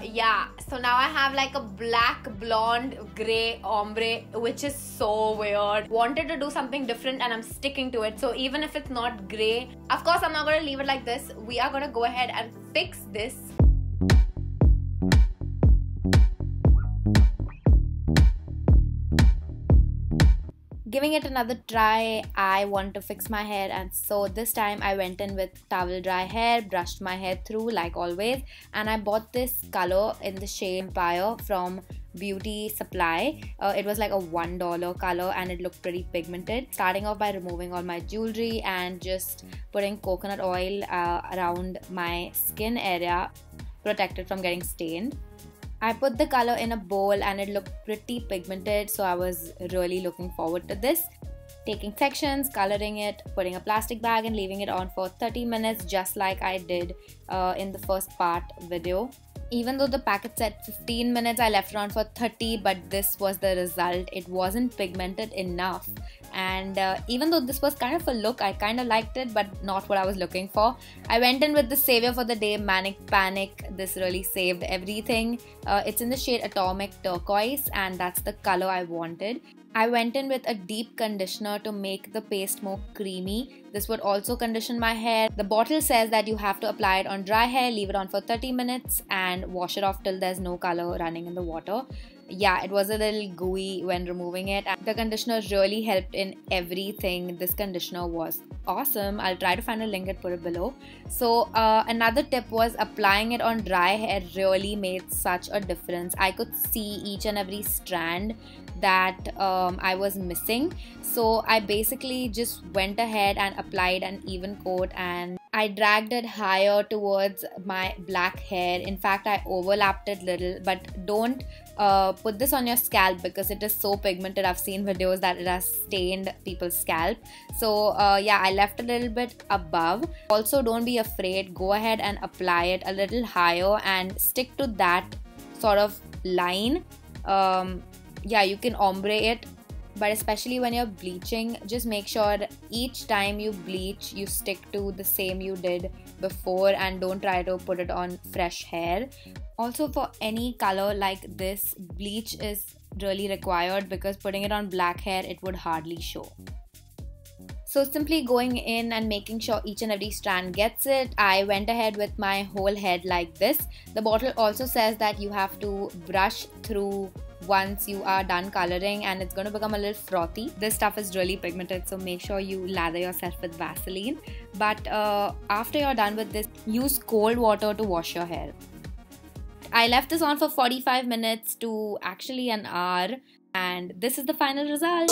Yeah, so now I have like a black, blonde, grey ombre, which is so weird. Wanted to do something different and I'm sticking to it. So even if it's not grey, of course I'm not going to leave it like this. We are going to go ahead and fix this. Giving it another try, I want to fix my hair, and so this time I went in with towel dry hair, brushed my hair through like always, and I bought this color in the shade Empire from Beauty Supply. It was like a $1 color and it looked pretty pigmented. Starting off by removing all my jewelry and just putting coconut oil around my skin area, protected from getting stained. I put the color in a bowl and it looked pretty pigmented, so I was really looking forward to this. Taking sections, coloring it, putting a plastic bag and leaving it on for 30 minutes just like I did in the first part video. Even though the packet said 15 minutes, I left it on for 30, but this was the result. It wasn't pigmented enough, and even though this was kind of a look, I kind of liked it, but not what I was looking for. I went in with the savior for the day, Manic Panic. This really saved everything. It's in the shade Atomic Turquoise and that's the color I wanted. I went in with a deep conditioner to make the paste more creamy. This would also condition my hair. The bottle says that you have to apply it on dry hair, leave it on for 30 minutes and wash it off till there's no color running in the water. Yeah, it was a little gooey when removing it, and the conditioner really helped in everything. This conditioner was awesome. I'll try to find a link and put it below. So another tip was applying it on dry hair really made such a difference. I could see each and every strand that I was missing, so I basically just went ahead and applied an even coat and I dragged it higher towards my black hair. In fact, I overlapped it little, but don't put this on your scalp because it is so pigmented. I've seen videos that it has stained people's scalp. So yeah, I left a little bit above. Also, don't be afraid. Go ahead and apply it a little higher and stick to that sort of line. Yeah, you can ombre it, but especially when you're bleaching, just make sure each time you bleach, you stick to the same you did before and don't try to put it on fresh hair. Also, for any color like this, bleach is really required because putting it on black hair, it would hardly show. So simply going in and making sure each and every strand gets it, I went ahead with my whole head like this. The bottle also says that you have to brush through once you are done coloring and it's going to become a little frothy. This stuff is really pigmented, so make sure you lather yourself with Vaseline. But after you're done with this, use cold water to wash your hair. I left this on for 45 minutes to actually an hour, and this is the final result.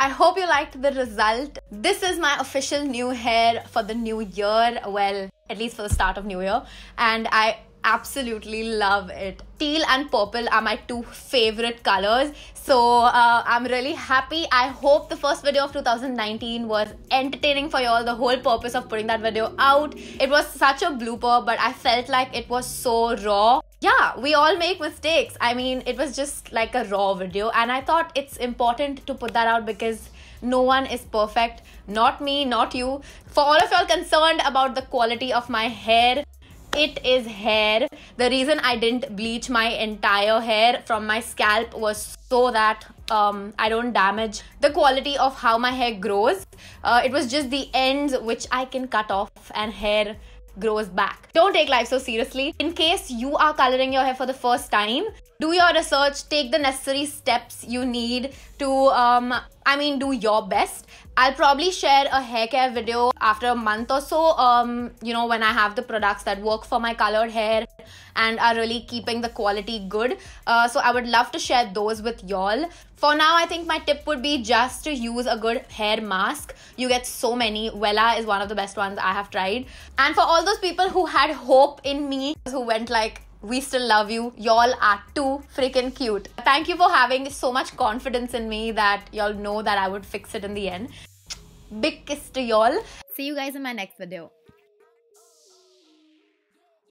I hope you liked the result. This is my official new hair for the new year. Well, at least for the start of new year. And I absolutely love it. Teal and purple are my two favorite colors. So I'm really happy. I hope the first video of 2019 was entertaining for you all. The whole purpose of putting that video out. It was such a blooper, but I felt like it was so raw. Yeah, we all make mistakes. I mean, it was just like a raw video, and I thought it's important to put that out because no one is perfect. Not me, not you. For all of y'all concerned about the quality of my hair, it is hair. The reason I didn't bleach my entire hair from my scalp was so that I don't damage the quality of how my hair grows. It was just the ends which I can cut off and hair grows back. Don't take life so seriously. In case you are coloring your hair for the first time, do your research, take the necessary steps you need to do your best. I'll probably share a hair care video after a month or so, when I have the products that work for my colored hair and are really keeping the quality good. So I would love to share those with y'all. For now, I think my tip would be just to use a good hair mask. You get so many. Wella is one of the best ones I have tried. And for all those people who had hope in me, who went like, we still love you, y'all are too freaking cute. Thank you for having so much confidence in me that y'all know that I would fix it in the end. Big kiss to y'all. See you guys in my next video.